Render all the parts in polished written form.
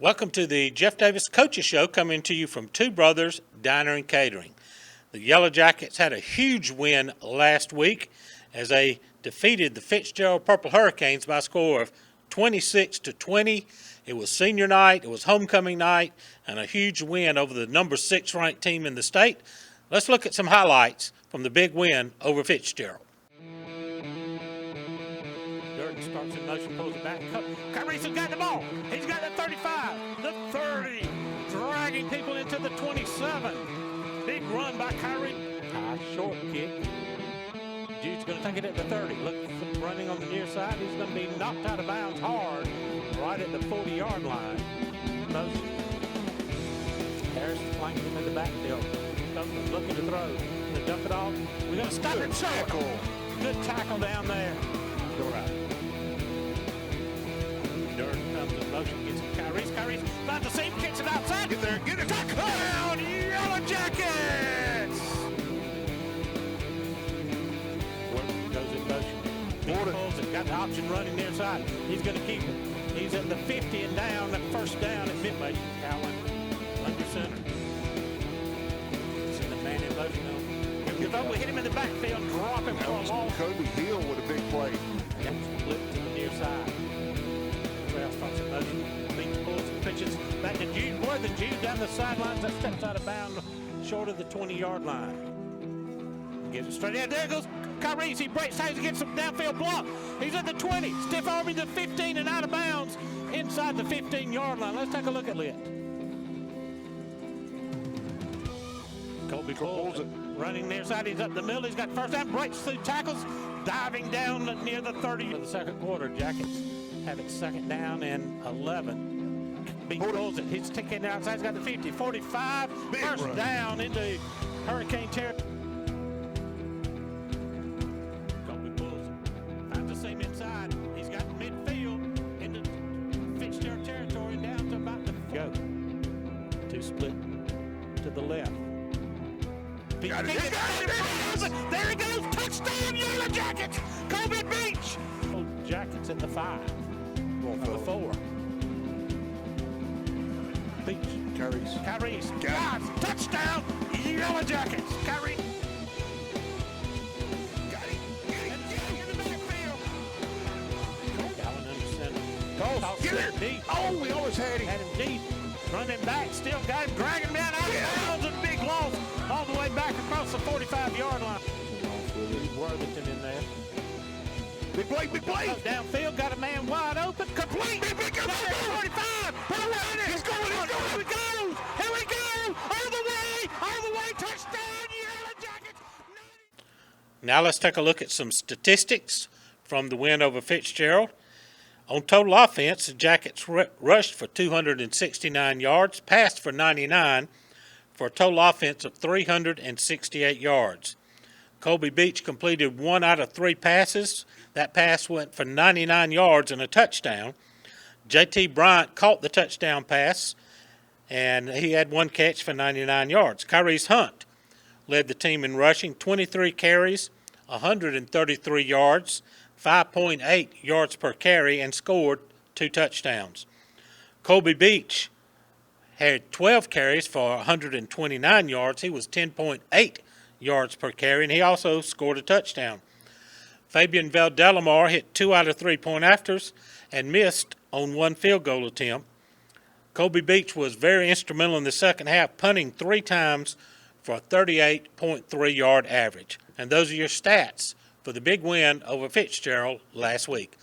Welcome to the Jeff Davis Coaches Show, coming to you from Two Brothers Diner and Catering. The Yellow Jackets had a huge win last week as they defeated the Fitzgerald Purple Hurricanes by a score of 26-20. It was senior night, it was homecoming night, and a huge win over the number 6 ranked team in the state. Let's look at some highlights from the big win over Fitzgerald. Durden starts in motion, pulls it back. Kyrie's got the ball. He's got the 35, the 30, dragging people into the 27. Big run by Kyrie. High short kick. Jude's going to take it at the 30. Look, running on the near side. He's going to be knocked out of bounds hard right at the 40-yard line. Motion. Harris flanking him in the backfield. Copeland looking to throw. To dump it off. We're going to stop it short. Good tackle down there. Go right. Durden comes in motion, gets it. Kyrie's about the same, kicks it outside. Get there, get it. Touchdown, Yellow Jackets! Goes in motion. Pulls it, got the option running near side. He's going to keep it. He's at the 50 and down, that first down at midway. Cowan under center. Send the man in motion. We hit him in the backfield, drop him for a long. Kobe Hill with a big play. That was flipped to the near side. Trail starts in motion. Beach pulls and pitches back to Jude. More than Jude down the sidelines. That steps out of bounds short of the 20-yard line. Gives it straight in. There goes Kyrie. He breaks tight to get some downfield block. He's at the 20. Stiff arming the 15 and out of bounds inside the 15-yard line. Let's take a look at it. Colby pulls it. Running near side. He's up the middle. He's got first down. Breaks through tackles. Diving down near the 30 of the second quarter. Jackets have it second down and 11. Beach pulls it. He's ticking outside. He's got the 50, 45. First down into Hurricane territory. Colby pulls it. Finds the same inside. He's got midfield into Fitzgerald territory down to about the go. Two split to the left. Got it. There he goes. Touchdown, Yellow Jackets. Kobe Beach. Oh, Jackets at the 5. The 4. Beach. Kyrie's. Got it. Touchdown, Yellow Jackets. Kyrie. Got it. Get it. In the backfield. Allen under center. Get it. Deep. Oh, we always had him. Had him deep. Running back. Still got him. Dragging him down out of bounds. A big loss. All the way back across the 45-yard line. Worthington in there. Big play. Downfield, got a man wide open. Complete. Big 45. He's going. Here we go. All the way. Touchdown, Yellow Jackets. Now let's take a look at some statistics from the win over Fitzgerald. On total offense, the Jackets rushed for 269 yards, passed for 99, for a total offense of 368 yards. Colby Beach completed 1 out of 3 passes. That pass went for 99 yards and a touchdown. J.T. Bryant caught the touchdown pass, and he had 1 catch for 99 yards. Kyrie's Hunt led the team in rushing, 23 carries, 133 yards, 5.8 yards per carry, and scored 2 touchdowns. Colby Beach had 12 carries for 129 yards. He was 10.8 yards per carry, and he also scored a touchdown. Fabian Valdelamar hit 2 out of 3 point-afters and missed on 1 field goal attempt. Colby Beach was very instrumental in the second half, punting 3 times for a 38.3-yard average. And those are your stats for the big win over Fitzgerald last week.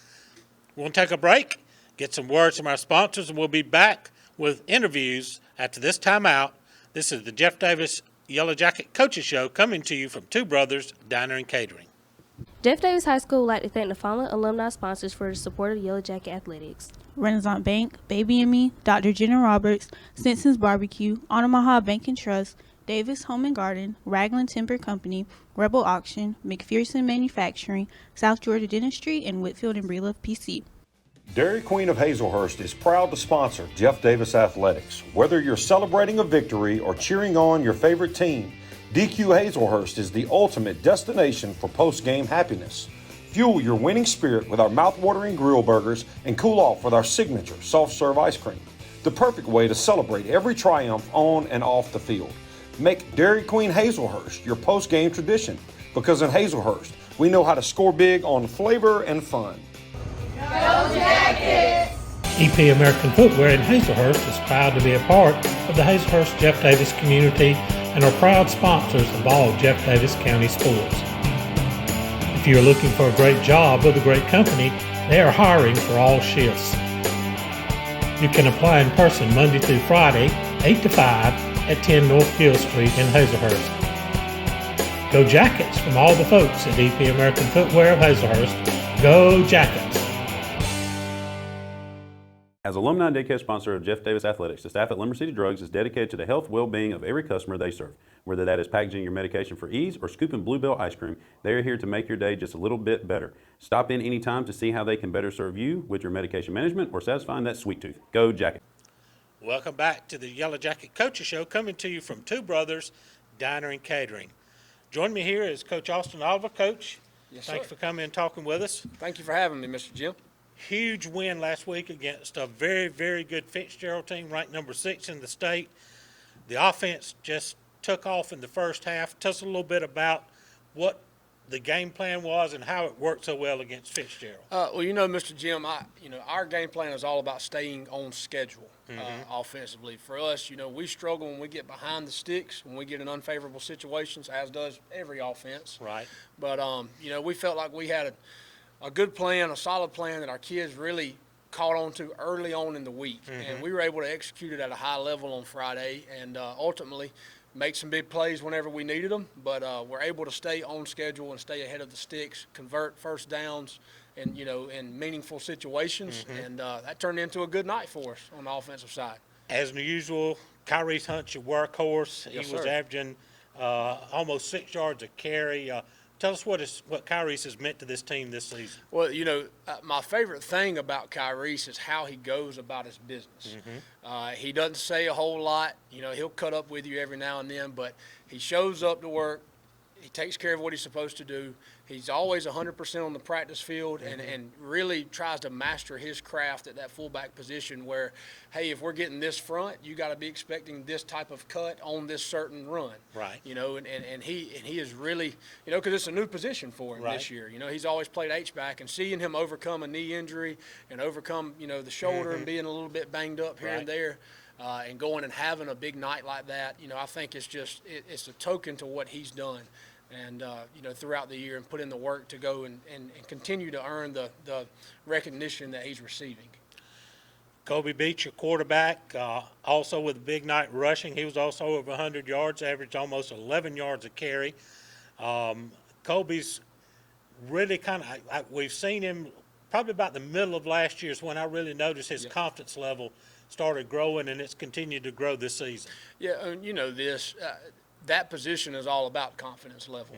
We're going to take a break, get some words from our sponsors, and we'll be back with interviews after this timeout. This is the Jeff Davis Yellow Jacket Coaches Show, coming to you from Two Brothers Diner and Catering. Jeff Davis High School would like to thank the following alumni sponsors for the support of Yellow Jacket Athletics: Renaissance Bank, Baby and Me, Dr. Jenna Roberts, Stinson's Barbecue, Omaha Bank and Trust, Davis Home and Garden, Raglan Timber Company, Rebel Auction, McPherson Manufacturing, South Georgia Dentistry, and Whitfield and Breedlove PC. Dairy Queen of Hazelhurst is proud to sponsor Jeff Davis Athletics. Whether you're celebrating a victory or cheering on your favorite team, DQ Hazelhurst is the ultimate destination for post-game happiness. Fuel your winning spirit with our mouth-watering grill burgers and cool off with our signature soft-serve ice cream. the perfect way to celebrate every triumph on and off the field. Make Dairy Queen Hazelhurst your post-game tradition, because in Hazelhurst, we know how to score big on flavor and fun. EP American Footwear in Hazelhurst is proud to be a part of the Hazelhurst Jeff Davis community and are proud sponsors of all Jeff Davis County sports. If you are looking for a great job with a great company, they are hiring for all shifts. You can apply in person Monday through Friday, 8 to 5 at 10 North Gill Street in Hazelhurst. Go Jackets from all the folks at EP American Footwear of Hazelhurst. Go Jackets! As alumni and daycare sponsor of Jeff Davis Athletics, the staff at Limber City Drugs is dedicated to the health and well-being of every customer they serve. Whether that is packaging your medication for ease or scooping Bluebell ice cream, they are here to make your day just a little bit better. Stop in anytime to see how they can better serve you with your medication management or satisfying that sweet tooth. Go Jacket! Welcome back to the Yellow Jacket Coaches Show, coming to you from Two Brothers Diner and Catering. Joining me here is Coach Austin Oliver. Coach, Yes, thank you sir. for coming and talking with us. Thank you for having me, Mr. Jim. Huge win last week against a very, very good Fitzgerald team, ranked number 6 in the state. The offense just took off in the first half. Tell us a little bit about what the game plan was and how it worked so well against Fitzgerald. Well, Mr. Jim, our game plan is all about staying on schedule offensively. For us, we struggle when we get behind the sticks, when we get in unfavorable situations, as does every offense. Right. But, we felt like we had a good plan, a solid plan that our kids really caught on to early on in the week. And we were able to execute it at a high level on Friday and ultimately make some big plays whenever we needed them. But we're able to stay on schedule and stay ahead of the sticks, convert first downs and, in meaningful situations. And that turned into a good night for us on the offensive side. As usual, Kyrie Hunt's your workhorse. Yes, He was sir. averaging almost 6 yards a carry. Tell us what Kyrie's has meant to this team this season. Well, my favorite thing about Kyrie is how he goes about his business. He doesn't say a whole lot. He'll cut up with you every now and then, but he shows up to work. He takes care of what he's supposed to do. He's always 100% on the practice field and really tries to master his craft at that fullback position where, hey, if we're getting this front, you got to be expecting this type of cut on this certain run. Right. And he is really, because it's a new position for him Right. this year. He's always played H-back, and seeing him overcome a knee injury and overcome, the shoulder and being a little bit banged up here Right. and there, and going and having a big night like that, I think it's just it's a token to what he's done. And, throughout the year and put in the work to go and continue to earn the recognition that he's receiving. Kobe Beach, your quarterback, also with a big night rushing. He was also over 100 yards, averaged almost 11 yards a carry. Kobe's really we've seen him probably about the middle of last year is when I really noticed his confidence level started growing, and it's continued to grow this season. Yeah, and that position is all about confidence level.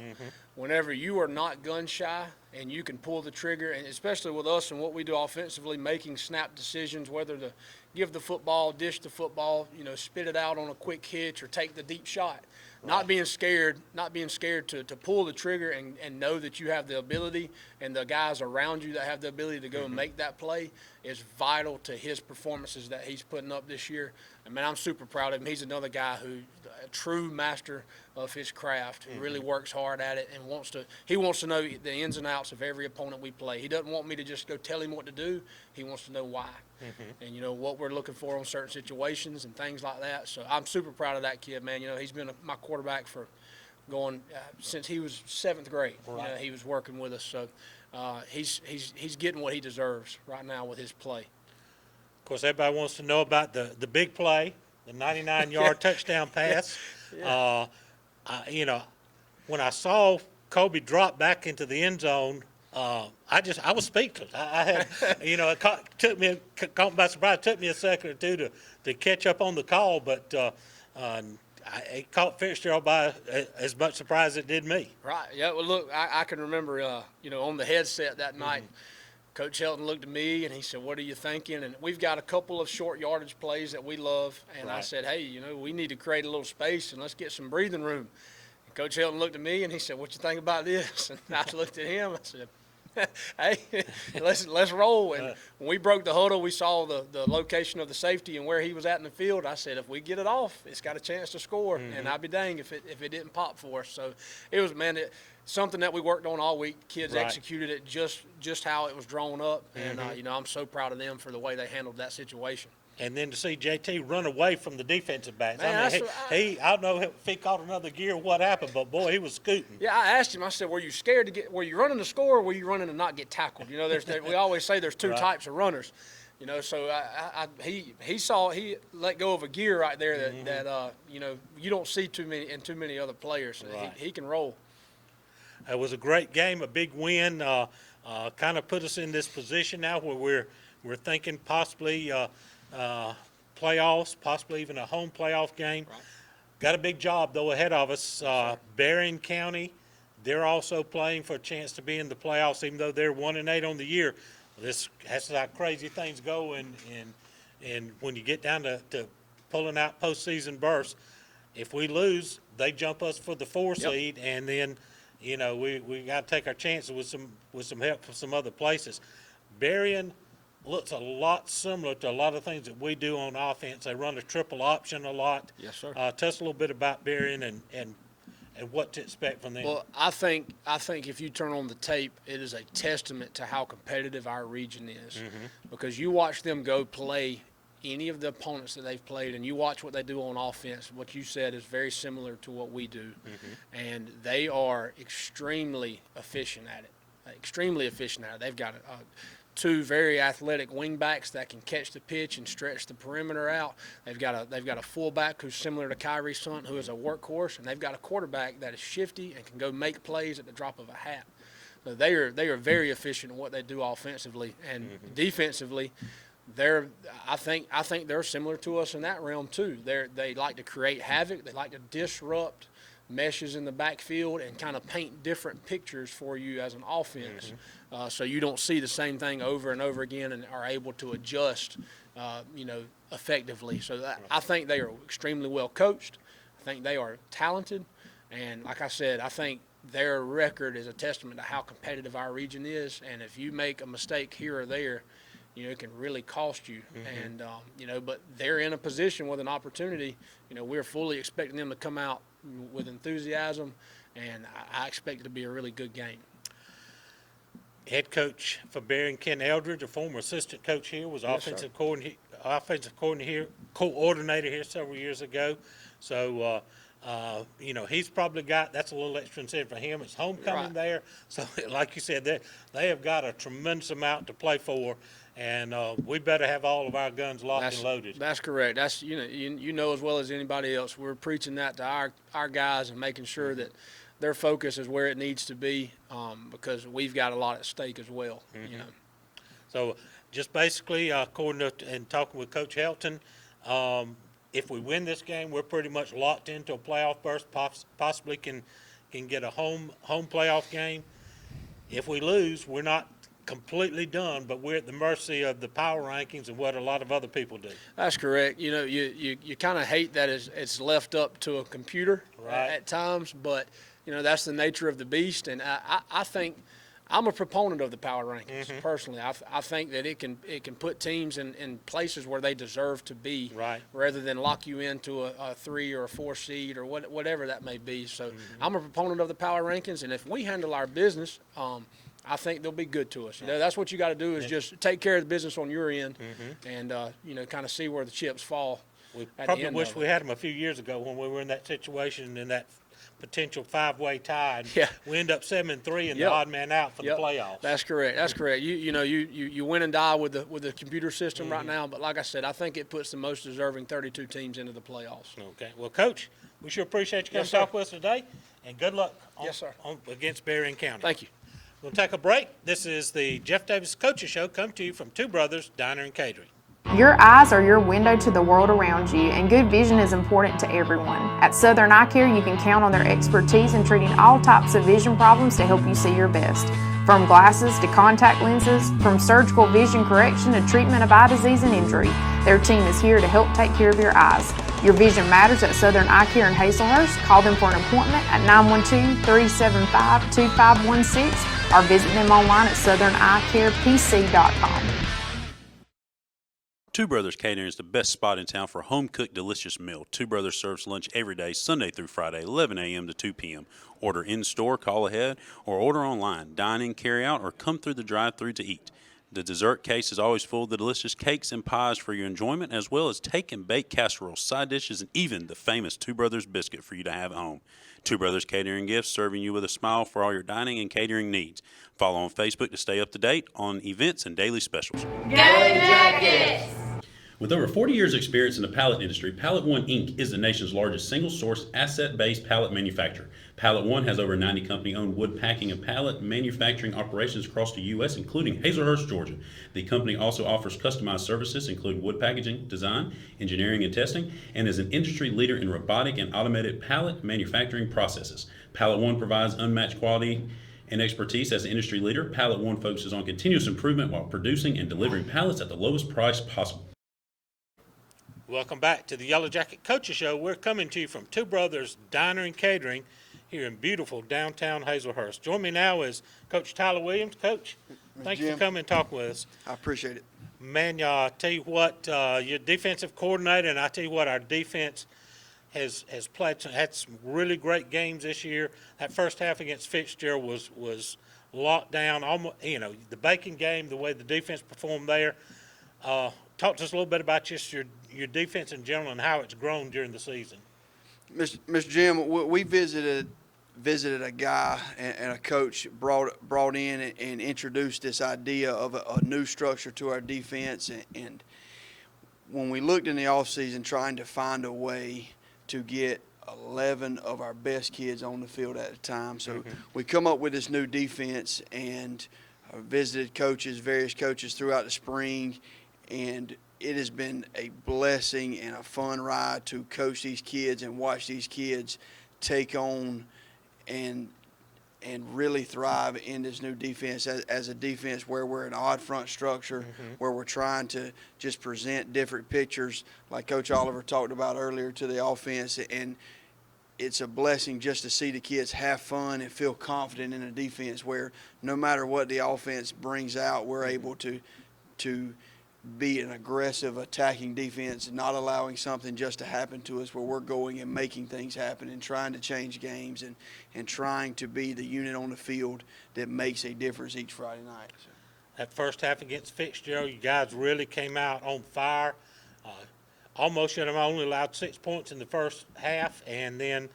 Whenever you are not gun shy and you can pull the trigger, and especially with us and what we do offensively, making snap decisions, whether to give the football, dish the football, spit it out on a quick hitch or take the deep shot. Not being scared to pull the trigger and know that you have the ability and the guys around you that have the ability to go and make that play is vital to his performances that he's putting up this year. I mean, I'm super proud of him. He's another guy who a true master of his craft, who really works hard at it and wants to know the ins and outs of every opponent we play. He doesn't want me to just go tell him what to do. He wants to know why. And what we're looking for on certain situations and things like that. So I'm super proud of that kid, man. He's been my quarterback for going since he was 7th grade. Right. He was working with us. So he's getting what he deserves right now with his play. Of course, everybody wants to know about the big play, the 99-yard touchdown pass. When I saw Kobe drop back into the end zone, I was speechless. I had, it took me caught me by surprise. It took me a second or two to catch up on the call, but it caught Fitzgerald by as much surprise as it did me. Right. Yeah. Well, look, I can remember, on the headset that night, Coach Helton looked at me and he said, "What are you thinking?" And we've got a couple of short yardage plays that we love. And I Right. said, "Hey, we need to create a little space and let's get some breathing room." And Coach Helton looked at me and he said, "What you think about this?" And I looked at him. I said, Hey, let's roll. And when we broke the huddle, we saw the location of the safety and where he was at in the field. I said, if we get it off, it's got a chance to score. And I'd be dang if it didn't pop for us. So it was, man, something that we worked on all week. Kids executed it just how it was drawn up. And, I'm so proud of them for the way they handled that situation. And then to see JT run away from the defensive backs. Man, I don't know if he caught another gear or what happened, but boy, he was scooting. Yeah, I asked him. I said, "Were you scared to get? Were you running to score, or were you running to not get tackled?" We always say there's two types of runners. So he let go of a gear right there that you don't see too many other players. Right. He can roll. It was a great game, a big win. Kind of put us in this position now where we're thinking possibly. Playoffs, possibly even a home playoff game. Right. Got a big job, though, ahead of us. Berrien County, they're also playing for a chance to be in the playoffs, even though they're 1-8 on the year. That's how crazy things go, and when you get down to pulling out postseason berths, if we lose, they jump us for the 4 seed, and then we got to take our chances with some help from some other places. Berrien looks a lot similar to a lot of things that we do on offense. They run a triple option a lot. Yes, sir. Tell us a little bit about Berrien and what to expect from them. Well, I think if you turn on the tape, it is a testament to how competitive our region is, because you watch them go play any of the opponents that they've played, and you watch what they do on offense. What you said is very similar to what we do, and they are extremely efficient at it. They've got two very athletic wingbacks that can catch the pitch and stretch the perimeter out. They've got a fullback who's similar to Kyrie Sunt, who is a workhorse, and they've got a quarterback that is shifty and can go make plays at the drop of a hat. So they are very efficient in what they do offensively, and defensively, I think they're similar to us in that realm too. They like to create havoc. They like to disrupt meshes in the backfield and kind of paint different pictures for you as an offense, so you don't see the same thing over and over again and are able to adjust, effectively. So I think they are extremely well coached. I think they are talented, and like I said, I think their record is a testament to how competitive our region is. And if you make a mistake here or there, it can really cost you. And but they're in a position with an opportunity. We're fully expecting them to come out with enthusiasm, and I expect it to be a really good game. Head coach for Berrien, Ken Eldridge, a former assistant coach here, was offensive coordinator here several years ago. So, he's probably that's a little extra incentive for him. It's homecoming there. So, like you said, they have got a tremendous amount to play for. And we better have all of our guns locked and loaded. That's correct. That's you know as well as anybody else. We're preaching that to our guys and making sure that their focus is where it needs to be, because we've got a lot at stake as well. So just basically, according to and talking with Coach Helton, if we win this game, we're pretty much locked into a playoff berth. Possibly can get a home playoff game. If we lose, we're not completely done, but we're at the mercy of the power rankings and what a lot of other people do. That's correct. You kind of hate that it's left up to a computer at times, but that's the nature of the beast. And I think I'm a proponent of the power rankings personally. I think that it can put teams in places where they deserve to be, rather than lock you into a 3 or a 4 seed or whatever that may be. So I'm a proponent of the power rankings, and if we handle our business, I think they'll be good to us. That's what you got to do is just take care of the business on your end, and kind of see where the chips fall. We probably wish we had them a few years ago when we were in that situation, in that potential 5-way tie. We end up 7-3 and the odd man out for the playoffs. That's correct. That's correct. You win and die with the computer system right now, but like I said, I think it puts the most deserving 32 teams into the playoffs. Okay. Well, Coach, we sure appreciate you coming talk with us today, and good luck against Berrien County. Thank you. We'll take a break. This is the Jeff Davis Coaches Show, come to you from Two Brothers Diner and Catering. Your eyes are your window to the world around you, and good vision is important to everyone. At Southern Eye Care, you can count on their expertise in treating all types of vision problems to help you see your best. From glasses to contact lenses, from surgical vision correction to treatment of eye disease and injury, their team is here to help take care of your eyes. Your vision matters at Southern Eye Care in Hazelhurst. Call them for an appointment at 912-375-2516 or visit them online at southern-eyecarepc.com. Two Brothers Catering is the best spot in town for a home-cooked, delicious meal. Two Brothers serves lunch every day, Sunday through Friday, 11 a.m. to 2 p.m. Order in-store, call ahead, or order online. Dine in, carry out, or come through the drive-thru to eat. The dessert case is always full of the delicious cakes and pies for your enjoyment, as well as take and bake casseroles, side dishes, and even the famous Two Brothers biscuit for you to have at home. Two Brothers Catering Gifts, serving you with a smile for all your dining and catering needs. Follow on Facebook to stay up to date on events and daily specials. Go Jackets! With over 40 years' experience in the pallet industry, Pallet One Inc. is the nation's largest single-source, asset-based pallet manufacturer. Pallet One has over 90 company-owned wood packing and pallet manufacturing operations across the U.S., including Hazelhurst, Georgia. The company also offers customized services, including wood packaging, design, engineering, and testing, and is an industry leader in robotic and automated pallet manufacturing processes. Pallet One provides unmatched quality and expertise as an industry leader. Pallet One focuses on continuous improvement while producing and delivering pallets at the lowest price possible. Welcome back to the Yellow Jacket Coaches Show. We're coming to you from Two Brothers Diner and Catering here in beautiful downtown Hazelhurst. Join me now is Coach Tyler Williams. Coach, thank you for coming and talking with us. I appreciate it. Man, I tell you what, your defensive coordinator, and I tell you what, our defense has had some really great games this year. That first half against Fitzgerald was locked down. Almost, the Bacon game, the way the defense performed there. Talk to us a little bit about just your defense in general and how it's grown during the season. Mr. Jim, we visited a guy and a coach brought in and introduced this idea of a new structure to our defense. And when we looked in the offseason trying to find a way to get 11 of our best kids on the field at a time, so we come up with this new defense and visited various coaches throughout the spring. And it has been a blessing and a fun ride to coach these kids and watch these kids take on and really thrive in this new defense as a defense where we're an odd front structure, where we're trying to just present different pictures like Coach Oliver talked about earlier to the offense. And it's a blessing just to see the kids have fun and feel confident in a defense where no matter what the offense brings out, we're able to be an aggressive attacking defense and not allowing something just to happen to us, where we're going and making things happen and trying to change games and trying to be the unit on the field that makes a difference each Friday night. That first half against Fitzgerald, you guys really came out on fire. Almost should have only allowed 6 points in the first half, and then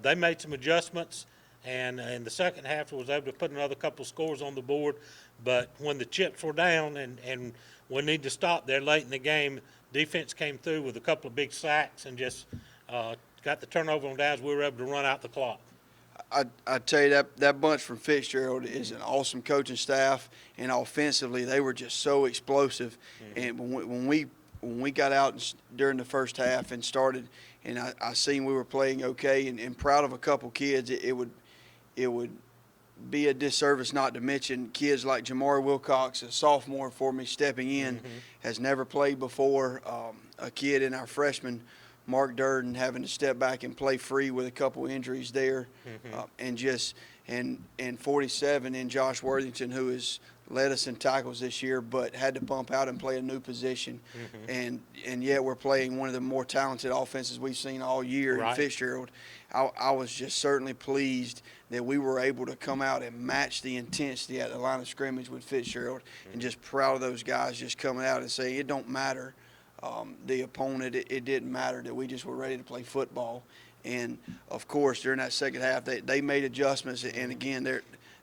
they made some adjustments, and in the second half was able to put another couple of scores on the board. But when the chips were down and we need to stop there late in the game, defense came through with a couple of big sacks and just got the turnover on downs. We were able to run out the clock. I tell you, that bunch from Fitzgerald is an awesome coaching staff, and offensively they were just so explosive. And when we got out during the first half and started, and I seen we were playing okay and proud of a couple kids, it would be a disservice not to mention kids like Jamari Wilcox, a sophomore for me, stepping in, has never played before. A kid in our freshman, Mark Durden, having to step back and play free with a couple injuries there, and 47 in Josh Worthington, who has led us in tackles this year, but had to bump out and play a new position, and yet we're playing one of the more talented offenses we've seen all year in Fitzgerald. I was just certainly pleased that we were able to come out and match the intensity at the line of scrimmage with Fitzgerald, and just proud of those guys just coming out and saying it don't matter the opponent, it didn't matter, that we just were ready to play football. And of course during that second half they made adjustments, and again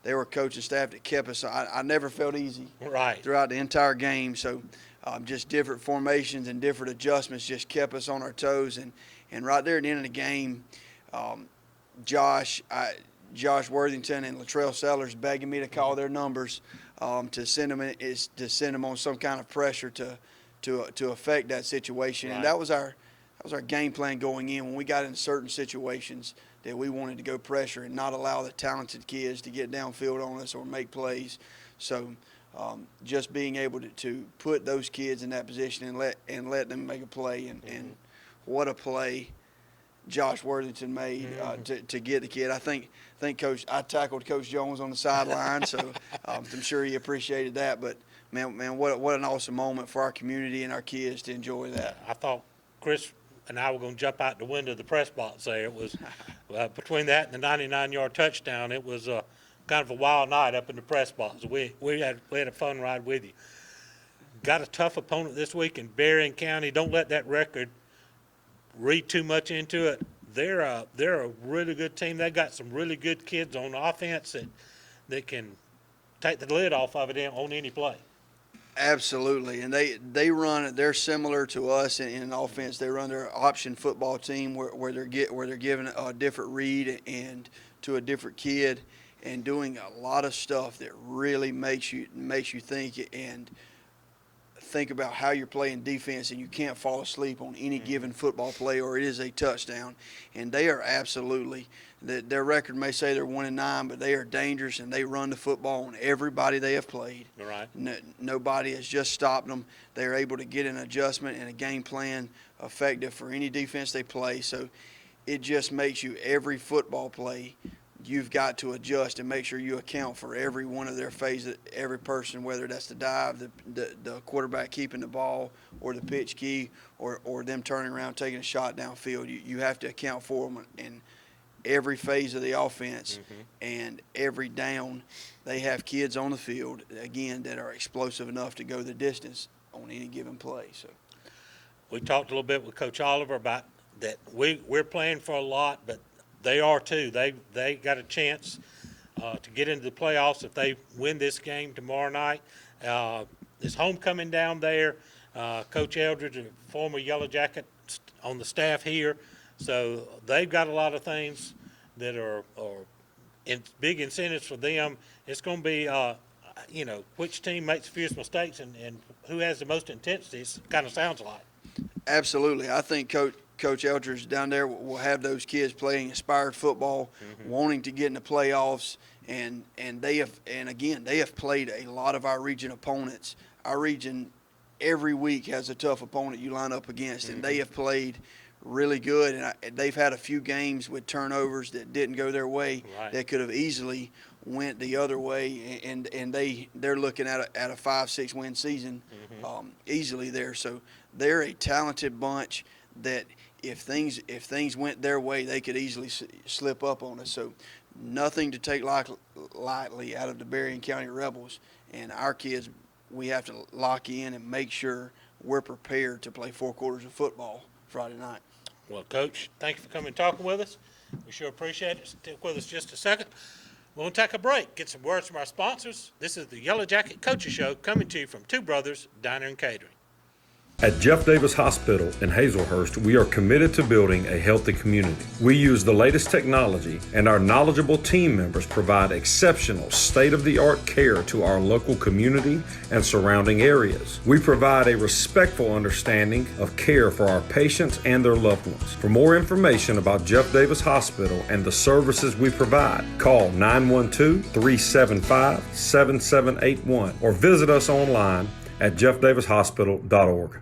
they were a coaching staff that kept us. I never felt easy throughout the entire game. So just different formations and different adjustments just kept us on our toes. And right there at the end of the game, Josh Worthington and Latrell Sellers begging me to call their numbers to send them on some kind of pressure to affect that situation. And that was our game plan going in when we got in certain situations that we wanted to go pressure and not allow the talented kids to get downfield on us or make plays. So just being able to put those kids in that position and let them make a play, and what a play Josh Worthington made to get the kid. I think Coach, I tackled Coach Jones on the sideline, so I'm sure he appreciated that. But man, what an awesome moment for our community and our kids to enjoy that. I thought Chris and I were going to jump out the window of the press box there. It was between that and the 99-yard touchdown. It was kind of a wild night up in the press box. We had a fun ride with you. Got a tough opponent this week in Berrien County. Don't let that record read too much into it. They're a really good team. They got some really good kids on offense that can take the lid off of it on any play. Absolutely, and they run it. They're similar to us in offense. They run their option football team where they're given a different read and to a different kid, and doing a lot of stuff that really makes you think and think about how you're playing defense, and you can't fall asleep on any given football play or it is a touchdown. And they are absolutely, their record may say they're 1-9, but they are dangerous, and they run the football on everybody they have played. Right. Nobody has just stopped them. They're able to get an adjustment and a game plan effective for any defense they play. So it just makes you, every football play, you've got to adjust and make sure you account for every one of their phases, every person, whether that's the dive, the quarterback keeping the ball, or the pitch key, or them turning around taking a shot downfield. You have to account for them in every phase of the offense, and every down. They have kids on the field, again, that are explosive enough to go the distance on any given play. So We talked a little bit with Coach Oliver about that we're playing for a lot, but they are too. They got a chance to get into the playoffs if they win this game tomorrow night. It's homecoming down there. Coach Eldridge, a former Yellow Jacket on the staff here, so they've got a lot of things that are big incentives for them. It's going to be, which team makes the fewest mistakes and who has the most intensity. It kind of sounds like. Absolutely. I think Coach Eldridge down there will have those kids playing inspired football, wanting to get in the playoffs, and they have played a lot of our region opponents. Our region every week has a tough opponent you line up against, and they have played really good, and they've had a few games with turnovers that didn't go their way, that could have easily went the other way, and they're looking at a 5-6 win season easily there. So they're a talented bunch that if things went their way, they could easily slip up on us. So nothing to take lightly out of the Berrien County Rebels, and our kids, we have to lock in and make sure we're prepared to play 4 quarters of football Friday night. Well, Coach, thank you for coming and talking with us. We sure appreciate it. Stick with us just a second. We're going to take a break, get some words from our sponsors. This is the Yellow Jacket Coaches Show, coming to you from Two Brothers Diner and Catering. At Jeff Davis Hospital in Hazelhurst, we are committed to building a healthy community. We use the latest technology, and our knowledgeable team members provide exceptional state-of-the-art care to our local community and surrounding areas. We provide a respectful understanding of care for our patients and their loved ones. For more information about Jeff Davis Hospital and the services we provide, call 912-375-7781 or visit us online at jeffdavishospital.org.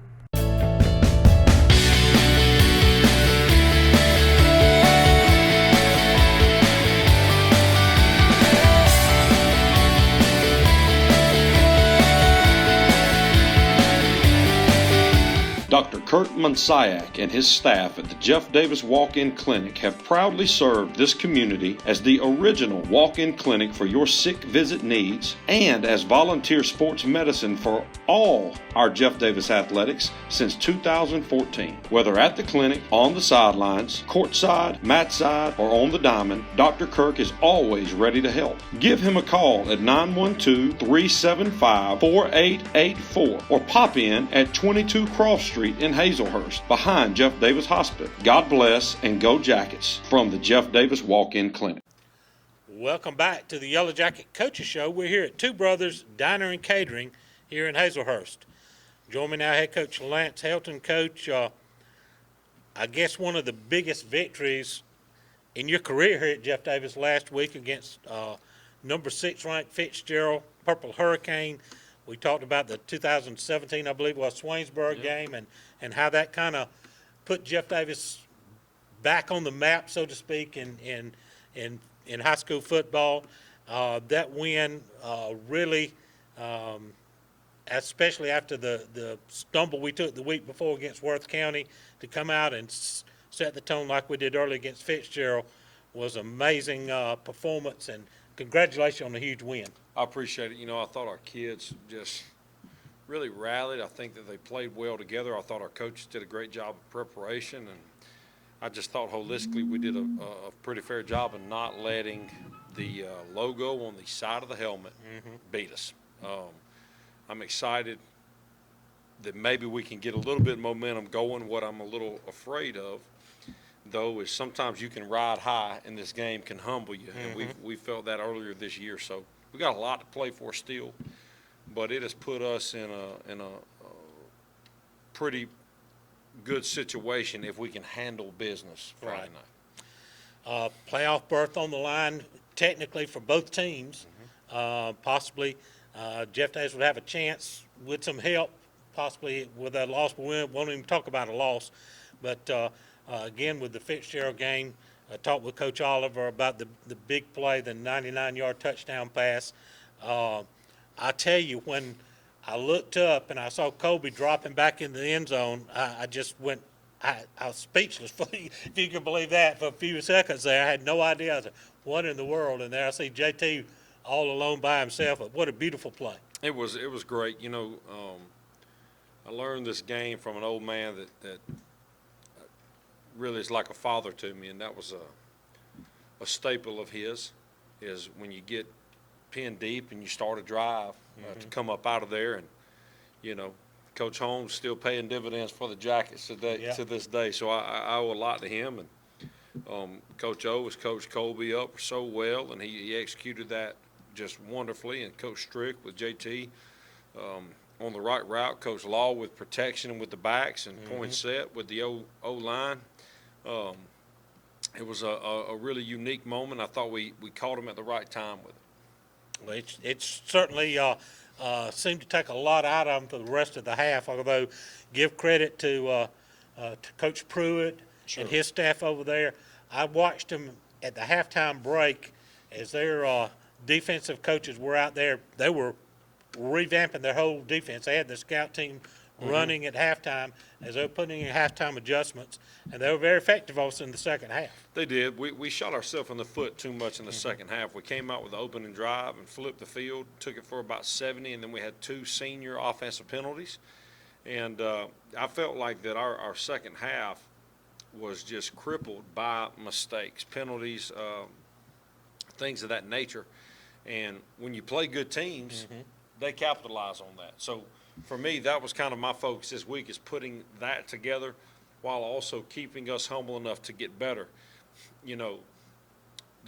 Dr. Kurt Monsiak and his staff at the Jeff Davis Walk-In Clinic have proudly served this community as the original walk-in clinic for your sick visit needs and as volunteer sports medicine for all our Jeff Davis athletics since 2014. Whether at the clinic, on the sidelines, courtside, mat side, or on the diamond, Dr. Kirk is always ready to help. Give him a call at 912-375-4884 or pop in at 22 Cross Street in Hazelhurst, behind Jeff Davis Hospital. God bless and go Jackets from the Jeff Davis Walk-In Clinic. Welcome back to the Yellow Jacket Coaches Show. We're here at Two Brothers Diner and Catering here in Hazelhurst. Join me now, head coach Lance Helton. Coach, I guess one of the biggest victories in your career here at Jeff Davis last week against number 6 ranked Fitzgerald Purple Hurricane. We talked about the 2017, I believe it was, Swainsboro game and how that kind of put Jeff Davis back on the map, so to speak, in high school football. That win really, especially after the stumble we took the week before against Worth County, to come out and set the tone like we did early against Fitzgerald, was amazing performance, and congratulations on a huge win. I appreciate it. I thought our kids just really rallied. I think that they played well together. I thought our coaches did a great job of preparation, and I just thought holistically we did a pretty fair job of not letting the logo on the side of the helmet beat us. I'm excited that maybe we can get a little bit of momentum going. What I'm a little afraid of, though, is sometimes you can ride high and this game can humble you, and we felt that earlier this year. So we got a lot to play for still, but it has put us in a pretty good situation if we can handle business Friday night. Playoff berth on the line technically for both teams. Possibly Jeff Davis would have a chance with some help, possibly with a loss. We won't even talk about a loss, but again, with the Fitzgerald game, I talked with Coach Oliver about the big play, the 99-yard touchdown pass. I tell you, when I looked up and I saw Colby dropping back in the end zone, I just went, I was speechless, if you can believe that, for a few seconds there. I had no idea. I was like, what in the world? And there I see JT all alone by himself. But what a beautiful play. It was great. I learned this game from an old man that really is like a father to me, and that was a staple of his, is when you get pinned deep and you start a drive to come up out of there. And, Coach Holmes still paying dividends for the Jackets today, to this day. So I owe a lot to him. And Coach O has coached Colby up so well, and he executed that just wonderfully. And Coach Strick with JT on the right route, Coach Law with protection and with the backs, and point set with the O-line. It was a really unique moment. I thought we caught him at the right time with it. Well, it certainly seemed to take a lot out of him for the rest of the half, although give credit to Coach Pruitt and his staff over there. I watched them at the halftime break as their defensive coaches were out there. They were revamping their whole defense. They had the scout team running at halftime as they were putting in halftime adjustments, and they were very effective also in the second half. They did. We shot ourselves in the foot too much in the second half. We came out with the opening drive and flipped the field, took it for about 70, and then we had 2 senior offensive penalties. And I felt like that our second half was just crippled by mistakes, penalties, things of that nature. And when you play good teams, they capitalize on that. So for me, that was kind of my focus this week, is putting that together while also keeping us humble enough to get better. The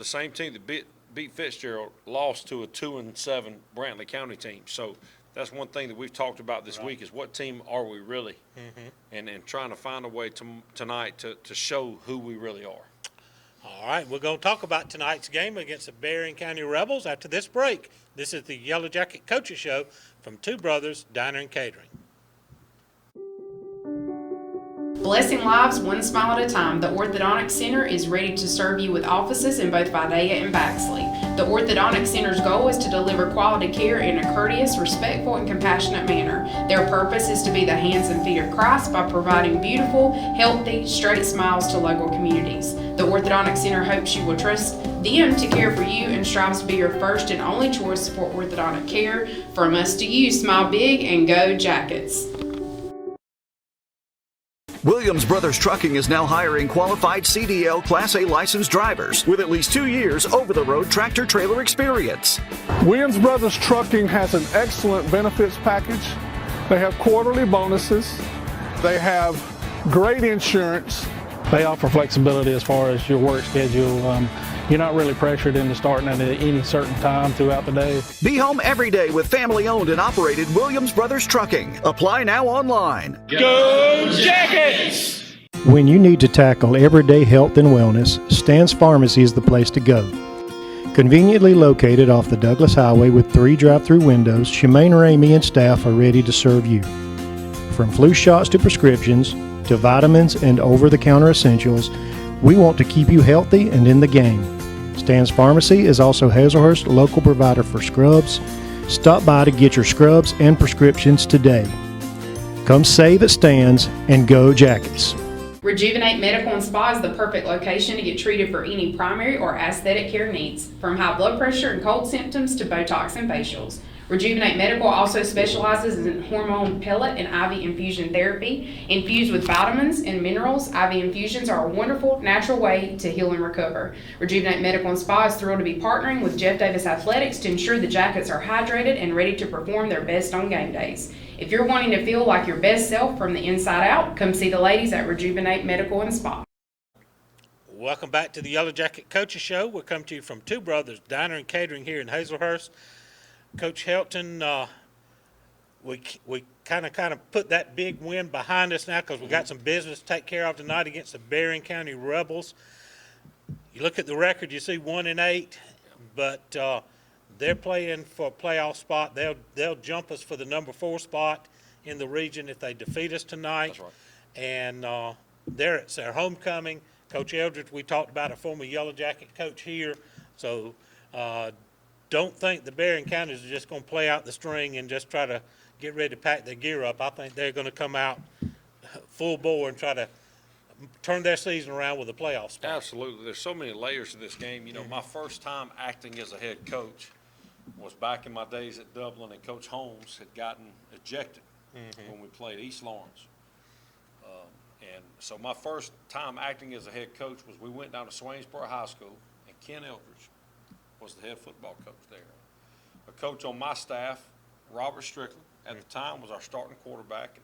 same team that beat Fitzgerald lost to a 2-7 Brantley County team. So that's one thing that we've talked about this week, is what team are we really? And trying to find a way tonight to show who we really are. All right, we're going to talk about tonight's game against the Berrien County Rebels after this break. This is the Yellow Jacket Coaches Show from Two Brothers Diner and Catering. Blessing lives one smile at a time, the Orthodontic Center is ready to serve you with offices in both Vidalia and Baxley. The Orthodontic Center's goal is to deliver quality care in a courteous, respectful, and compassionate manner. Their purpose is to be the hands and feet of Christ by providing beautiful, healthy, straight smiles to local communities. The Orthodontic Center hopes you will trust them to care for you and strives to be your first and only choice for orthodontic care. From us to you, smile big and go Jackets. Williams Brothers Trucking is now hiring qualified CDL Class A licensed drivers with at least 2 years over-the-road tractor-trailer experience. Williams Brothers Trucking has an excellent benefits package. They have quarterly bonuses. They have great insurance. They offer flexibility as far as your work schedule. You're not really pressured into starting at any certain time throughout the day. Be home every day with family-owned and operated Williams Brothers Trucking. Apply now online. Go Jackets! When you need to tackle everyday health and wellness, Stan's Pharmacy is the place to go. Conveniently located off the Douglas Highway with 3 drive-through windows, Shemaine Ramey and staff are ready to serve you. From flu shots to prescriptions, to vitamins and over-the-counter essentials, we want to keep you healthy and in the game. Stan's Pharmacy is also Hazelhurst's local provider for scrubs. Stop by to get your scrubs and prescriptions today. Come save at Stan's and go Jackets. Rejuvenate Medical and Spa is the perfect location to get treated for any primary or aesthetic care needs, from high blood pressure and cold symptoms to Botox and facials. Rejuvenate Medical also specializes in hormone pellet and IV infusion therapy. Infused with vitamins and minerals, IV infusions are a wonderful, natural way to heal and recover. Rejuvenate Medical and Spa is thrilled to be partnering with Jeff Davis Athletics to ensure the Jackets are hydrated and ready to perform their best on game days. If you're wanting to feel like your best self from the inside out, come see the ladies at Rejuvenate Medical and Spa. Welcome back to the Yellow Jacket Coaches Show. We're coming to you from Two Brothers Diner and Catering here in Hazelhurst. Coach Helton, we kind of put that big win behind us now because we got some business to take care of tonight against the Berrien County Rebels. You look at the record, you see 1-8, but they're playing for a playoff spot. They'll jump us for the number 4 spot in the region if they defeat us tonight. That's right. And it's their homecoming. Coach Eldridge, we talked about, a former Yellow Jacket coach here. So don't think the Berrien Counties are just going to play out the string and just try to get ready to pack their gear up. I think they're going to come out full bore and try to turn their season around with a playoff spot. Absolutely. There's so many layers to this game. You know, my first time acting as a head coach was back in my days at Dublin, and Coach Holmes had gotten ejected when we played East Lawrence. And so my first time acting as a head coach was we went down to Swainsboro High School, and Ken Eldridge was the head football coach there. A coach on my staff, Robert Strickland, at the time was our starting quarterback.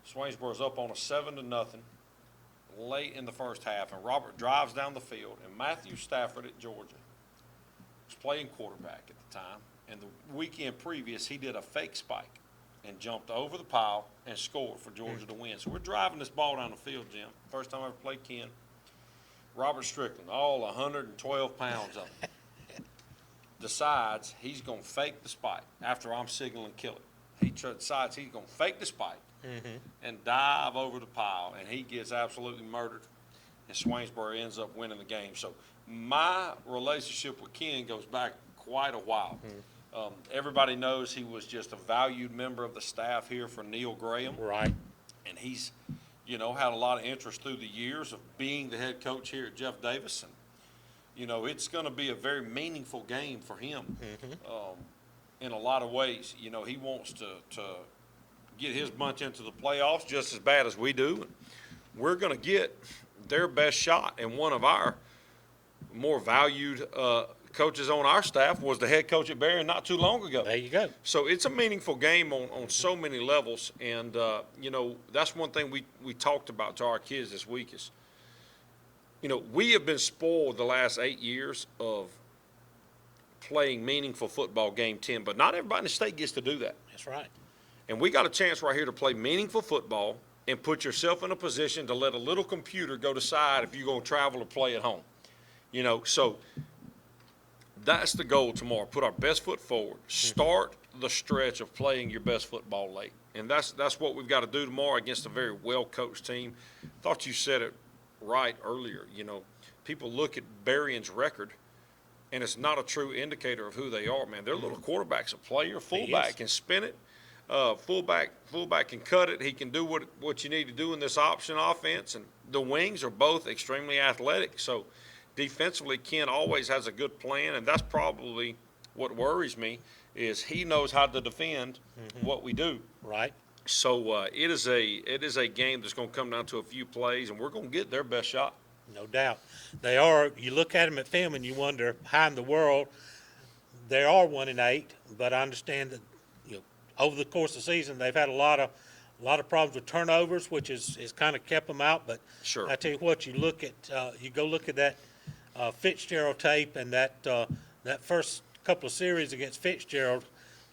Swainsboro's up on a 7-0 late in the first half, and Robert drives down the field, and Matthew Stafford at Georgia was playing quarterback at the time, and the weekend previous he did a fake spike and jumped over the pile and scored for Georgia to win. So we're driving this ball down the field, Jim. First time I ever played Ken. Robert Strickland, all 112 pounds of him, decides he's going to fake the spike after I'm signaling kill it. He decides he's going to fake the spike and dive over the pile, and he gets absolutely murdered, and Swainsboro ends up winning the game. So my relationship with Ken goes back quite a while. Everybody knows he was just a valued member of the staff here for Neil Graham. Right. And he's, you know, had a lot of interest through the years of being the head coach here at Jeff Davis. And, you know, it's going to be a very meaningful game for him in a lot of ways. You know, he wants to get his bunch into the playoffs just as bad as we do. And we're going to get their best shot. And one of our more valued coaches on our staff was the head coach at Berrien not too long ago. There you go. So it's a meaningful game on so many levels. And, you know, that's one thing we talked about to our kids this week is, you know, we have been spoiled the last 8 years of playing meaningful football game 10, but not everybody in the state gets to do that. That's right. And we got a chance right here to play meaningful football and put yourself in a position to let a little computer go decide if you're going to travel or play at home. You know, so that's the goal tomorrow. Put our best foot forward. Start the stretch of playing your best football late. And that's what we've got to do tomorrow against a very well-coached team. Thought you said it right earlier. You know, people look at Berrien's record, and it's not a true indicator of who they are, man. Their little quarterback's a player. Fullback can spin it. Fullback can cut it. He can do what you need to do in this option offense. And the wings are both extremely athletic. So defensively, Ken always has a good plan, and that's probably what worries me is he knows how to defend what we do. Right. So it is a game that's going to come down to a few plays, and we're going to get their best shot. No doubt. They are. You look at them at film and you wonder how in the world they are 1-8, but I understand that, you know, over the course of the season they've had a lot of problems with turnovers, which is kind of kept them out. But sure. I tell you what, you go look at that Fitzgerald tape, and that first couple of series against Fitzgerald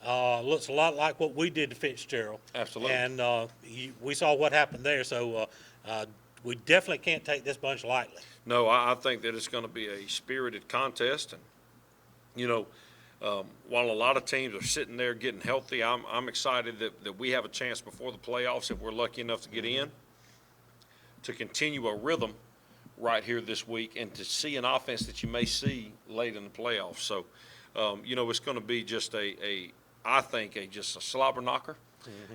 looks a lot like what we did to Fitzgerald. Absolutely. And we saw what happened there. So we definitely can't take this bunch lightly. No, I think that it's going to be a spirited contest. And, you know, while a lot of teams are sitting there getting healthy, I'm excited that we have a chance before the playoffs, if we're lucky enough to get in, to continue a rhythm right here this week and to see an offense that you may see late in the playoffs. So, it's going to be just I think just a slobber knocker.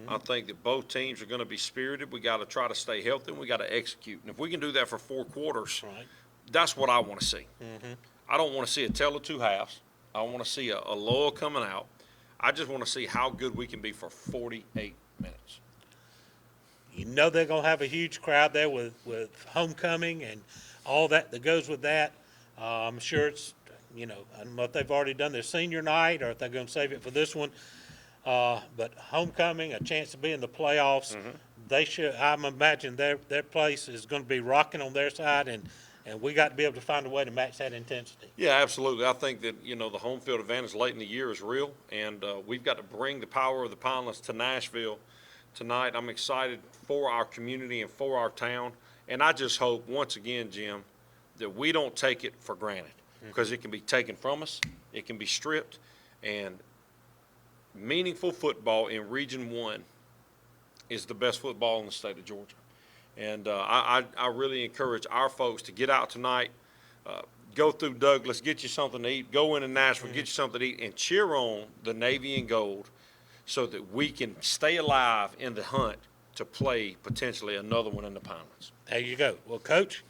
I think that both teams are going to be spirited. We got to try to stay healthy, and we got to execute. And if we can do that for 4 quarters, that's what I want to see. I don't want to see a tale of 2 halves. I want to see a lull coming out. I just want to see how good we can be for 48 minutes. You know they're going to have a huge crowd there with homecoming and all that goes with that. I'm sure it's, I don't know if they've already done their senior night or if they're going to save it for this one. But homecoming, a chance to be in the playoffs, they should. I'm imagine their place is going to be rocking on their side, and we got to be able to find a way to match that intensity. Yeah, absolutely. I think that the home field advantage late in the year is real, and we've got to bring the power of the Pinelands to Nashville tonight. I'm excited for our community and for our town, and I just hope once again, Jim, that we don't take it for granted because it can be taken from us, it can be stripped, and meaningful football in Region 1 is the best football in the state of Georgia. And I really encourage our folks to get out tonight, go through Douglas, get you something to eat, go into Nashville, get you something to eat, and cheer on the Navy and Gold so that we can stay alive in the hunt to play potentially another one in the Pinelands. There you go. Well, Coach,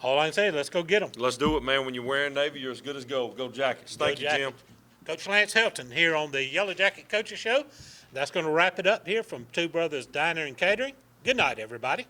all I can say is let's go get them. Let's do it, man. When you're wearing Navy, you're as good as gold. Go Jackets. Thank you, Jim. Coach Lance Helton here on the Yellow Jacket Coaches Show. That's going to wrap it up here from Two Brothers Diner and Catering. Good night, everybody.